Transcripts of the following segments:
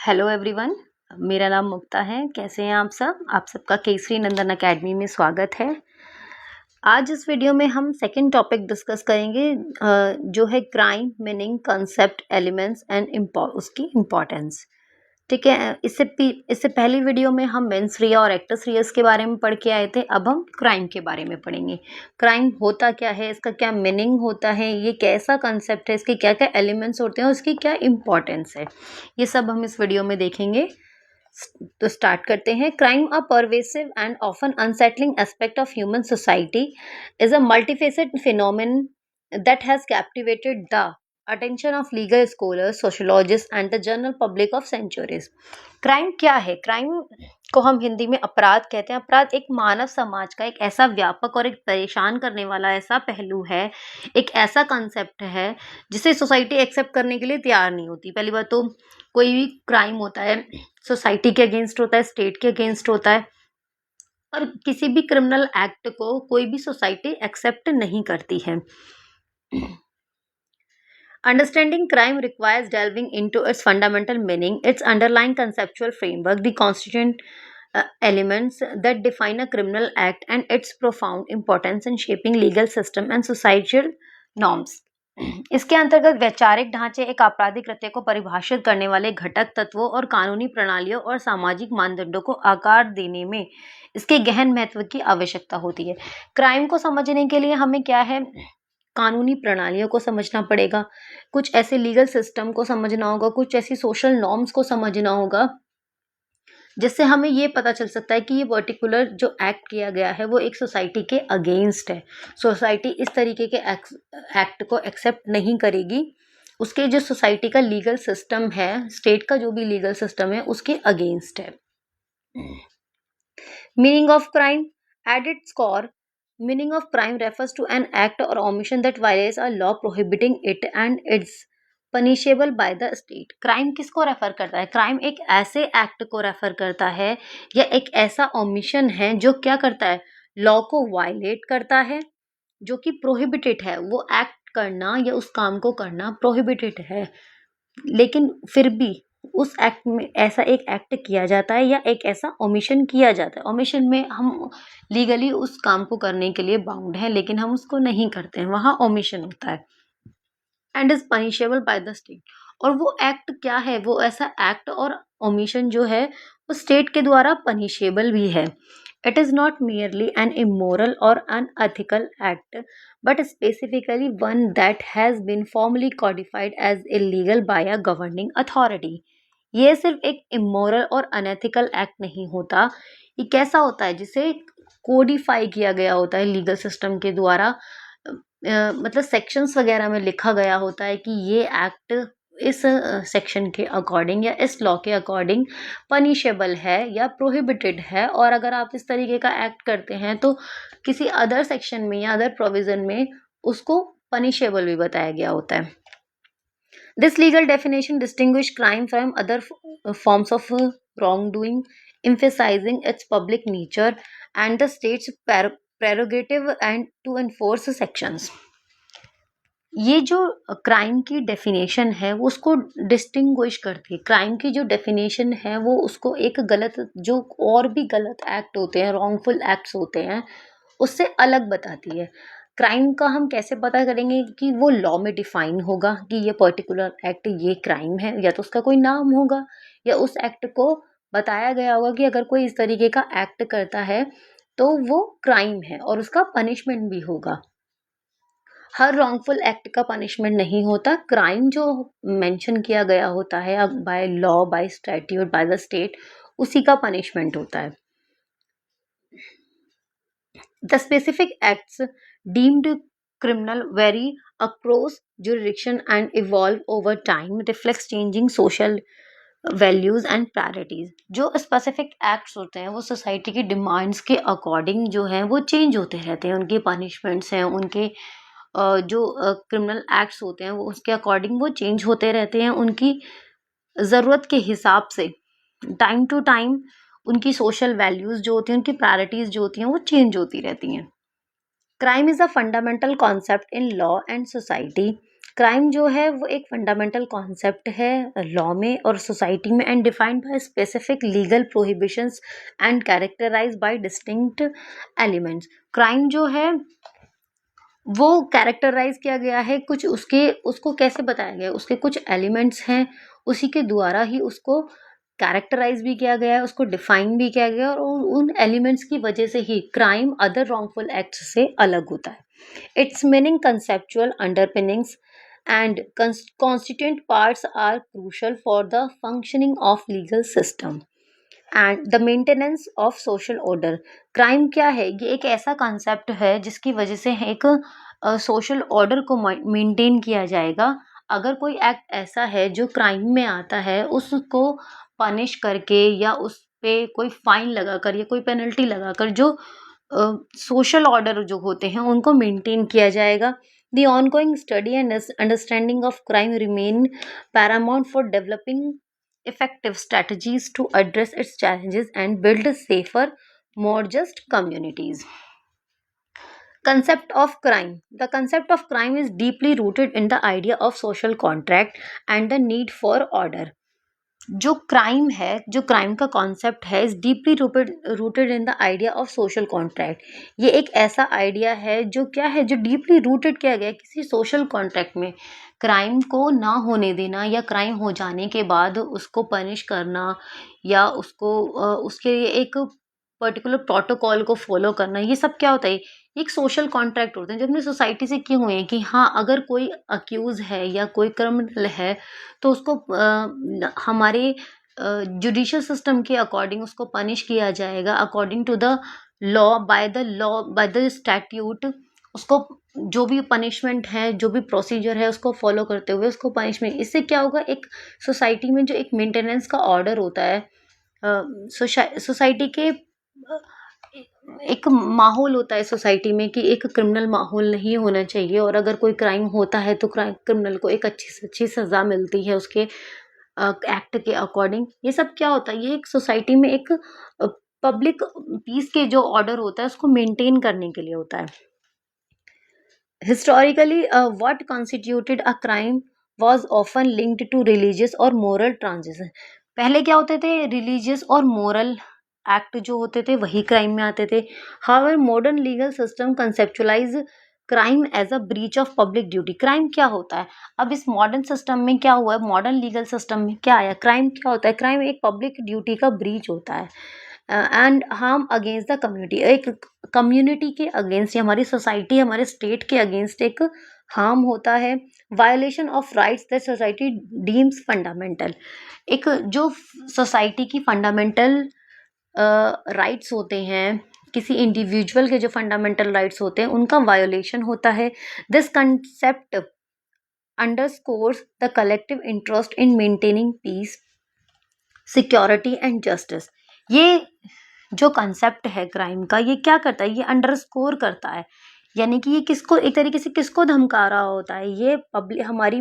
Hello everyone. मेरा नाम मुक्ता है। कैसे हैं आप सब? आप सबका केसरी नंदन एकेडमी में स्वागत है। आज इस वीडियो में हम सेकंड टॉपिक डिस्कस करेंगे जो है crime meaning concept elements and उसकी इम्पोर्टेंस। ठीक है। इससे पहली वीडियो में हम मेंस रिया और एक्टर्स रियस के बारे में पढ़ के आए थे। अब हम क्राइम के बारे में पढ़ेंगे। क्राइम होता क्या है, इसका क्या मीनिंग होता है, ये कैसा कंसेप्ट है, इसके क्या क्या एलिमेंट्स होते हैं और इसकी क्या इम्पोर्टेंस है, ये सब हम इस वीडियो में देखेंगे। तो स्टार्ट करते हैं। Crime a pervasive and often unsettling aspect of human society is a multifaceted phenomenon that has captivated the attention of legal scholars, sociologists and the general public of centuries. Crime क्या है? Crime को हम हिंदी में अपराध कहते हैं। अपराध एक मानव समाज का एक ऐसा व्यापक और एक परेशान करने वाला ऐसा पहलू है, एक ऐसा कंसेप्ट है जिसे सोसाइटी एक्सेप्ट करने के लिए तैयार नहीं होती। पहली बात तो कोई भी क्राइम होता है सोसाइटी के अगेंस्ट होता है, स्टेट के अगेंस्ट होता है, और किसी भी क्रिमिनल एक्ट को कोई भी सोसाइटी एक्सेप्ट नहीं करती है। Understanding crime requires delving into its fundamental meaning, its underlying conceptual framework, the constituent elements that define a criminal act, and its profound importance in shaping legal system and societal norms. इसके अंतर्गत वैचारिक ढांचे एक आपराधिक कृत्य को परिभाषित करने वाले घटक तत्वों और कानूनी प्रणालियों और सामाजिक मानदंडों को आकार देने में इसके गहन महत्व की आवश्यकता होती है। क्राइम को समझने के लिए हमें क्या है, कानूनी प्रणालियों को समझना पड़ेगा, कुछ ऐसे लीगल सिस्टम को समझना होगा, कुछ ऐसी सोशल नॉर्म्स को समझना होगा जिससे हमें ये पता चल सकता है कि ये पर्टिकुलर जो एक्ट किया गया है वो एक सोसाइटी के अगेंस्ट है। सोसाइटी इस तरीके के एक्ट को एक्सेप्ट नहीं करेगी, उसके जो सोसाइटी का लीगल सिस्टम है, स्टेट का जो भी लीगल सिस्टम है, उसके अगेंस्ट है। Meaning of crime at its core, meaning of crime refers to an act or omission that violates a law prohibiting it and it's punishable by the state. Crime किसको refer करता है? Crime एक ऐसे act को refer करता है या एक ऐसा ओमिशन है जो क्या करता है, लॉ को वायलेट करता है, जो कि प्रोहिबिटेड है। वो एक्ट करना या उस काम को करना प्रोहिबिटेड है, लेकिन फिर भी उस एक्ट में ऐसा एक एक्ट किया जाता है या एक ऐसा ओमिशन किया जाता है। ओमिशन में हम लीगली उस काम को करने के लिए बाउंड हैं, लेकिन हम उसको नहीं करते हैं, वहाँ ओमिशन होता है। And is punishable bye the state. और वो एक्ट क्या है, वो ऐसा एक्ट और ओमिशन जो है वो स्टेट के द्वारा पनिशेबल भी है। It is not merely an immoral और unethical act but specifically one that has been formally codified as illegal by a governing authority. ये सिर्फ एक इमोरल और अनएथिकल एक्ट नहीं होता, ये कैसा होता है जिसे कोडिफाई किया गया होता है लीगल सिस्टम के द्वारा, मतलब सेक्शंस वगैरह में लिखा गया होता है कि ये एक्ट इस सेक्शन के अकॉर्डिंग या इस लॉ के अकॉर्डिंग पनिशेबल है या प्रोहिबिटेड है, और अगर आप इस तरीके का एक्ट करते हैं तो किसी अदर सेक्शन में या अदर प्रोविजन में उसको पनिशेबल भी बताया गया होता है। This legal definition distinguish crime from other forms of wrong doing, emphasizing its public nature and the state's prerogative and to enforce sections. ये जो क्राइम की डेफिनेशन है वो उसको डिस्टिंग्विश करती है। क्राइम की जो डेफिनेशन है वो उसको एक गलत, जो और भी गलत एक्ट होते हैं, रॉन्गफुल एक्ट्स होते हैं, उससे अलग बताती है। क्राइम का हम कैसे पता करेंगे कि वो लॉ में डिफाइन होगा कि ये पर्टिकुलर एक्ट ये क्राइम है, या तो उसका कोई नाम होगा या उस एक्ट को बताया गया होगा कि अगर कोई इस तरीके का एक्ट करता है तो वो क्राइम है और उसका पनिशमेंट भी होगा। हर रॉन्गफुल एक्ट का पनिशमेंट नहीं होता, क्राइम जो मेंशन किया गया होता है by law, by statute, by the state, उसी का पनिशमेंट होता है। The specific acts deemed criminal vary across jurisdiction and evolve over time, reflects changing social values and priorities. जो स्पेसिफिक एक्ट्स होते हैं वो सोसाइटी की डिमांड्स के अकॉर्डिंग जो हैं वो चेंज होते रहते हैं, उनके पनिशमेंट्स हैं, उनके जो क्रिमिनल एक्ट्स होते हैं वो उसके अकॉर्डिंग वो चेंज होते रहते हैं, उनकी ज़रूरत के हिसाब से टाइम टू टाइम उनकी सोशल वैल्यूज़ जो होती हैं, उनकी प्रायोरिटीज़ जो होती हैं वो चेंज होती रहती हैं। Crime is a fundamental concept in law and society crime जो है वो एक फंडामेंटल कॉन्सेप्ट है लॉ में और सोसाइटी में and defined by specific legal prohibitions and characterised by distinct elements. Crime जो है वो कैरेक्टराइज किया गया है, कुछ उसके उसको कैसे बताया गया है, उसके कुछ एलिमेंट्स हैं, उसी के द्वारा ही उसको कैरेक्टराइज भी किया गया है, उसको डिफाइन भी किया गया है, और उन एलिमेंट्स की वजह से ही क्राइम अदर रॉन्गफुल एक्ट्स से अलग होता है। Its meaning, conceptual underpinnings, and constituent parts are crucial for the functioning of legal system and the maintenance of social order. Crime क्या है? ये एक ऐसा कॉन्सेप्ट है जिसकी वजह से एक सोशल ऑर्डर को मेंटेन किया जाएगा। अगर कोई एक्ट ऐसा है जो क्राइम में आता है, उसको पनिश करके या उस पे कोई फाइन लगाकर या कोई पेनल्टी लगाकर जो सोशल ऑर्डर जो होते हैं उनको मेंटेन किया जाएगा। The ongoing study and understanding of crime remain paramount for developing effective strategies to address its challenges and build safer, more just communities. Concept of crime. The concept of crime is deeply rooted in the idea of social contract and the need for order. जो crime है, जो crime का concept है, is deeply rooted in the idea of social contract. ये एक ऐसा idea है जो क्या है, जो डीपली रूटेड किया गया है किसी सोशल कॉन्ट्रैक्ट में। क्राइम को ना होने देना या क्राइम हो जाने के बाद उसको पनिश करना या उसको उसके लिए एक पर्टिकुलर प्रोटोकॉल को फॉलो करना, ये सब क्या होता है, एक सोशल कॉन्ट्रैक्ट होते हैं जो अपनी सोसाइटी से किए हुए हैं कि हाँ, अगर कोई अक्यूज है या कोई क्रिमिनल है तो उसको हमारे जुडिशियल सिस्टम के अकॉर्डिंग उसको पनिश किया जाएगा, according to the law by the statute. उसको जो भी पनिशमेंट है, जो भी प्रोसीजर है, उसको फॉलो करते हुए उसको पनिशमेंट। इससे क्या होगा, एक सोसाइटी में जो एक मेंटेनेंस का ऑर्डर होता है, सोसाइटी के एक माहौल होता है सोसाइटी में कि एक क्रिमिनल माहौल नहीं होना चाहिए, और अगर कोई क्राइम होता है तो क्रिमिनल को एक अच्छी से अच्छी सज़ा मिलती है उसके एक्ट के अकॉर्डिंग। ये सब क्या होता है, ये एक सोसाइटी में एक पब्लिक पीस के जो ऑर्डर होता है उसको मेंटेन करने के लिए होता है। Historically what constituted a crime was often linked to religious और मोरल ट्रांजिशन। पहले क्या होते थे, रिलीजियस और मोरल एक्ट जो होते थे वही क्राइम में आते थे। However modern legal system conceptualize crime as a breach of public duty. Crime क्या होता है, अब इस मॉडर्न सिस्टम में क्या हुआ है, मॉडर्न लीगल सिस्टम में क्या आया, क्राइम क्या होता है, क्राइम एक पब्लिक ड्यूटी का ब्रीच होता है and harm against the community. एक कम्युनिटी के अगेंस्ट, हमारी सोसाइटी, हमारे स्टेट के अगेंस्ट एक हार्म होता है। Violation of rights that society deems fundamental. एक जो सोसाइटी की फंडामेंटल राइट्स होते हैं, किसी इंडिविजुअल के जो फंडामेंटल राइट्स होते हैं उनका वायोलेशन होता है। This concept underscores the collective interest in maintaining peace, security and justice. ये जो कंसेप्ट है क्राइम का, ये क्या करता है, ये अंडरस्कोर करता है, यानी कि ये किसको एक तरीके से किसको धमका रहा होता है, ये पब्लिक हमारी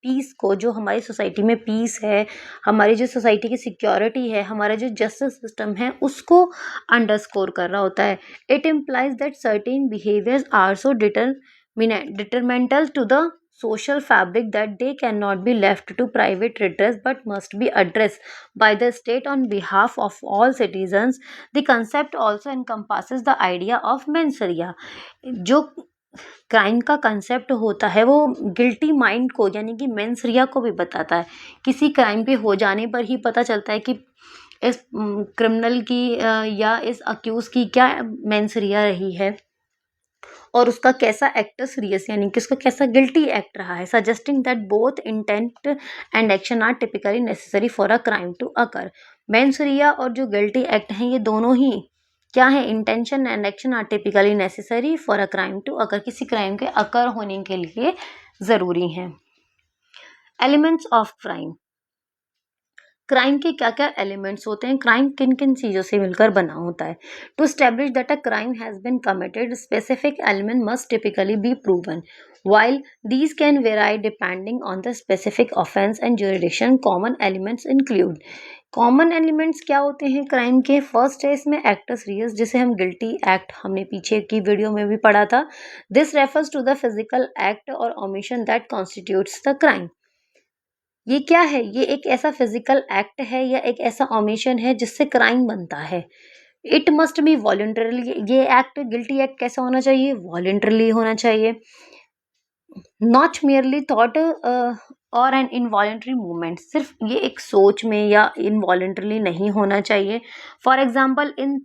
पीस को, जो हमारी सोसाइटी में पीस है, हमारी जो सोसाइटी की सिक्योरिटी है, हमारा जो जस्टिस सिस्टम है, उसको अंडरस्कोर कर रहा होता है। It implies that certain behaviours are so detrimental to the social fabric that they cannot be left to private redress but must be addressed by the state on behalf of all citizens. The concept also encompasses the idea of mens rea। जो crime का concept होता है वो guilty mind को, यानी कि mains रिया को भी बताता है। किसी क्राइम पे हो जाने पर ही पता चलता है कि इस क्रिमिनल की या इस अक्यूज की क्या मेंस रिया रही है और उसका कैसा एक्ट सीरियस, यानी कि उसका कैसा गिल्टी एक्ट रहा है। Suggesting that both intent and action are typically necessary for a crime to occur. Mens rea और जो गिल्टी एक्ट हैं ये दोनों ही क्या है, intention and action are typically necessary for a crime to occur, किसी क्राइम के अकर होने के लिए ज़रूरी हैं। Elements of crime. क्राइम के क्या क्या एलिमेंट्स होते हैं, क्राइम किन किन चीज़ों से मिलकर बना होता है। To establish that a crime has been committed specific element must typically be proven while these can vary depending on the specific offense and jurisdiction. Common elements include common elements क्या होते हैं क्राइम के? First है इसमें acts Reis, जिसे हम guilty act हमने पीछे की वीडियो में भी पढ़ा था। This refers to the physical act और omission that constitutes the crime. ये क्या है? ये एक ऐसा फिजिकल एक्ट है या एक ऐसा ओमिशन है जिससे क्राइम बनता है। It must be voluntarily. ये एक्ट, गिल्टी एक्ट कैसा होना चाहिए? वॉलंटरली होना चाहिए। नॉट merely थॉट और एन इनवॉलेंट्री मूवमेंट, सिर्फ ये एक सोच में या इनवॉलेंटरली नहीं होना चाहिए। फॉर एग्जाम्पल इन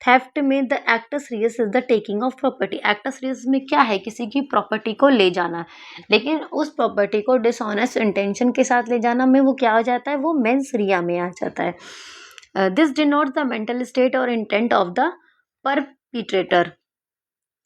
थेफ्ट में the actus reus is the taking of property. Actus reus में क्या है? किसी की प्रॉपर्टी को ले जाना, लेकिन उस प्रॉपर्टी को डिसऑनेस्ट इंटेंशन के साथ ले जाना में वो क्या हो जाता है? वो मेंस रिया में आ जाता है। This denotes the mental state और इंटेंट ऑफ द परपिट्रेटर।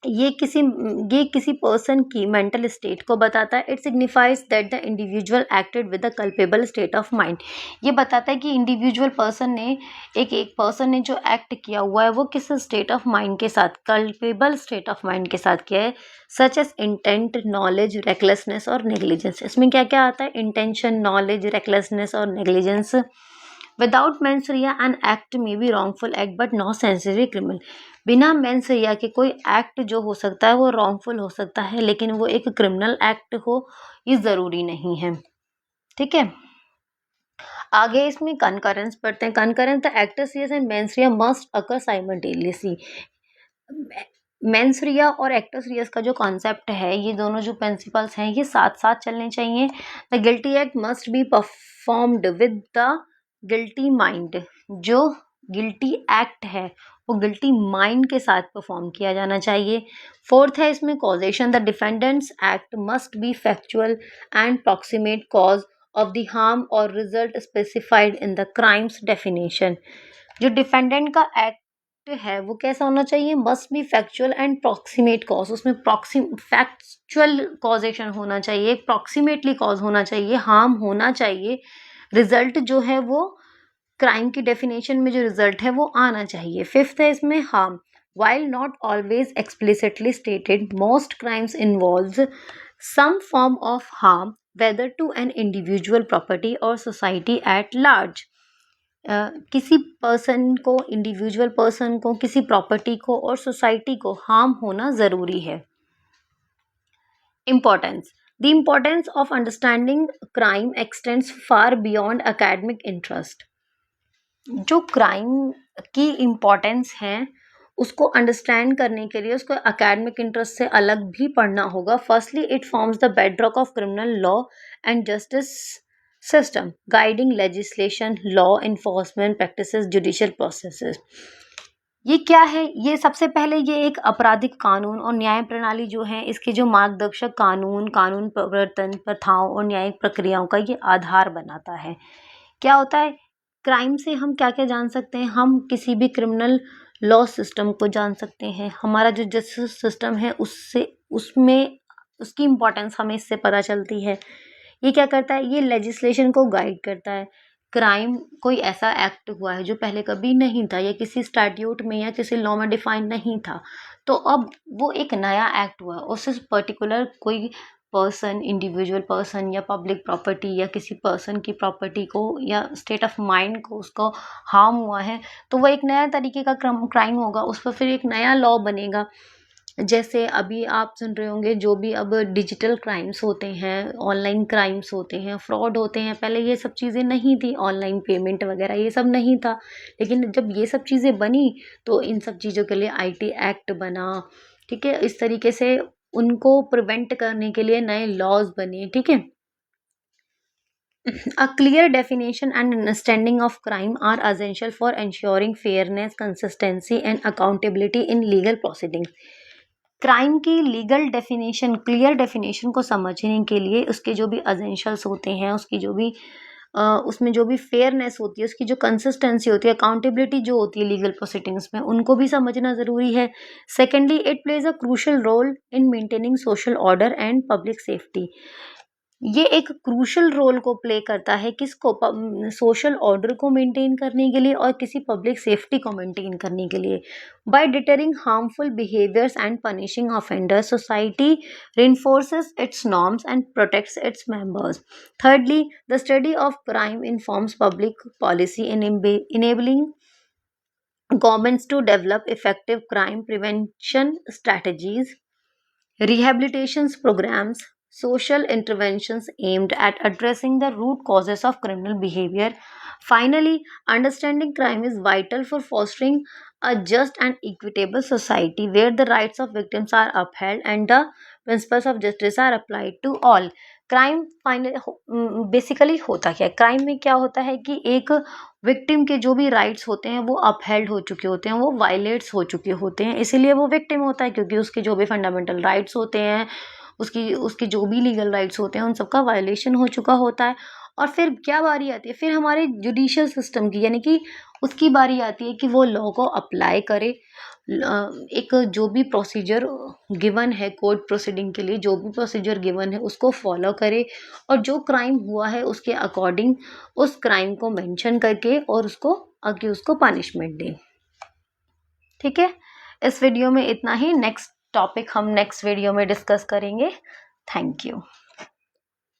ये किसी पर्सन की मेंटल स्टेट को बताता है। It signifies that the individual acted with the culpable state of mind. ये बताता है कि इंडिविजुअल पर्सन ने एक पर्सन ने जो एक्ट किया हुआ है वो किस स्टेट ऑफ माइंड के साथ, कल्पेबल स्टेट ऑफ माइंड के साथ किया है। Such as intent, knowledge, recklessness और नेग्लिजेंस। इसमें क्या क्या आता है? इंटेंशन, नॉलेज, रेकलेसनेस और negligence. Without mens rea an act may be wrongful act but not sensitive criminal. बिना मेंसरिया के कोई एक्ट जो हो सकता है वो रॉन्गफुल हो सकता है, लेकिन वो एक क्रिमिनल एक्ट हो ये जरूरी नहीं है। ठीक है, आगे इसमें कंकरेंस पढ़ते हैं। Concurrence the actus reus and mens rea must occur simultaneously. Mens rea और एक्टस रियस का जो कॉन्सेप्ट है, ये दोनों जो प्रिंसिपल्स हैं ये साथ साथ चलने चाहिए। The guilty act must be performed with the guilty mind. जो गिल्टी एक्ट है वो गिल्टी माइंड के साथ परफॉर्म किया जाना चाहिए। फोर्थ है इसमें causation. The defendant's act must be factual and proximate cause of the harm or result specified in the crime's definition. जो डिफेंडेंट का एक्ट है वो कैसा होना चाहिए? Must be factual and proximate cause. उसमें फैक्चुअल कॉजेशन होना चाहिए, प्रॉक्सिमेटली कॉज होना चाहिए, हार्म होना चाहिए, रिजल्ट जो है वो क्राइम की डेफिनेशन में जो रिजल्ट है वो आना चाहिए। फिफ्थ है इसमें harm. While not always explicitly stated, most crimes involves some form of harm whether to an individual property or society at large। किसी पर्सन को, इंडिविजुअल पर्सन को, किसी प्रॉपर्टी को और सोसाइटी को हार्म होना जरूरी है। Importance. The importance of understanding crime x tends far beyond academic interest. जो क्राइम की इम्पोर्टेंस है उसको अंडरस्टैंड करने के लिए उसको एकेडमिक इंटरेस्ट से अलग भी पढ़ना होगा। Firstly it forms the bedrock of criminal law and justice system, guiding legislation, law enforcement practices, judicial processes. ये क्या है? ये सबसे पहले ये एक आपराधिक कानून और न्याय प्रणाली जो है इसके जो मार्गदर्शक कानून, कानून प्रवर्तन, प्रथाओं और न्यायिक प्रक्रियाओं का ये आधार बनाता है। क्या होता है? क्राइम से हम क्या क्या जान सकते हैं? हम किसी भी क्रिमिनल लॉ सिस्टम को जान सकते हैं। हमारा जो जस्टिस सिस्टम है उससे, उसमें उसकी इम्पोर्टेंस हमें इससे पता चलती है। ये क्या करता है? ये लेजिस्लेशन को गाइड करता है। क्राइम कोई ऐसा एक्ट हुआ है जो पहले कभी नहीं था या किसी स्टैट्यूट में या किसी लॉ में डिफाइन नहीं था, तो अब वो एक नया एक्ट हुआ, उससे पर्टिकुलर कोई पर्सन, इंडिविजुअल पर्सन या पब्लिक प्रॉपर्टी या किसी पर्सन की प्रॉपर्टी को या स्टेट ऑफ माइंड को उसको हार्म हुआ है, तो वो एक नया तरीके का क्राइम होगा, उस पर फिर एक नया लॉ बनेगा। जैसे अभी आप सुन रहे होंगे जो भी अब डिजिटल क्राइम्स होते हैं, ऑनलाइन क्राइम्स होते हैं, फ्रॉड होते हैं, पहले ये सब चीज़ें नहीं थी, ऑनलाइन पेमेंट वगैरह ये सब नहीं था। लेकिन जब ये सब चीज़ें बनी तो इन सब चीज़ों के लिए आईटी एक्ट बना। ठीक है, इस तरीके से उनको प्रिवेंट करने के लिए नए लॉज बने। ठीक है, A clear definition and understanding of crime are essential for ensuring fairness, consistency and accountability in legal proceedings। Crime की लीगल डेफिनेशन, क्लियर डेफिनेशन को समझने के लिए उसके जो भी एसेंशियल्स होते हैं, उसकी जो भी उसमें जो भी फेयरनेस होती है, उसकी जो कंसिस्टेंसी होती है, अकाउंटेबिलिटी जो होती है लीगल प्रोसीडिंग्स में, उनको भी समझना ज़रूरी है। Secondly, it plays a crucial role in maintaining social order and public safety. ये एक क्रूशल रोल को प्ले करता है किसको, सोशल ऑर्डर को मेंटेन करने के लिए और किसी पब्लिक सेफ्टी को मेंटेन करने के लिए। By deterring harmful behaviours and punishing offenders, society reinforces its norms and protects its members. Thirdly, the study of crime informs public policy in enabling governments to develop effective crime prevention strategies, rehabilitation programs, social interventions aimed at addressing the root causes of criminal behavior. Finally, understanding crime is vital for fostering a just and equitable society where the rights of victims are upheld and the principles of justice are applied to all. Crime final basically होता क्या है, crime में क्या होता है कि एक victim के जो भी राइट्स होते हैं वो अपहेल्ड हो चुके होते हैं, वो वायलेट्स हो चुके होते हैं, इसीलिए वो विक्टिम होता है, क्योंकि उसके जो भी फंडामेंटल राइट्स होते हैं, उसकी उसके जो भी लीगल राइट्स होते हैं, उन सबका वायलेशन हो चुका होता है। और फिर क्या बारी आती है, फिर हमारे जुडिशियल सिस्टम की, यानी कि उसकी बारी आती है कि वो लॉ को अप्लाई करे। एक जो भी प्रोसीजर गिवन है कोर्ट प्रोसीडिंग के लिए, जो भी प्रोसीजर गिवन है उसको फॉलो करे, और जो क्राइम हुआ है उसके अकॉर्डिंग उस क्राइम को मेंशन करके और उसको आगे उसको पनिशमेंट दे। ठीक है, इस वीडियो में इतना ही। नेक्स्ट टॉपिक हम नेक्स्ट वीडियो में डिस्कस करेंगे। Thank you.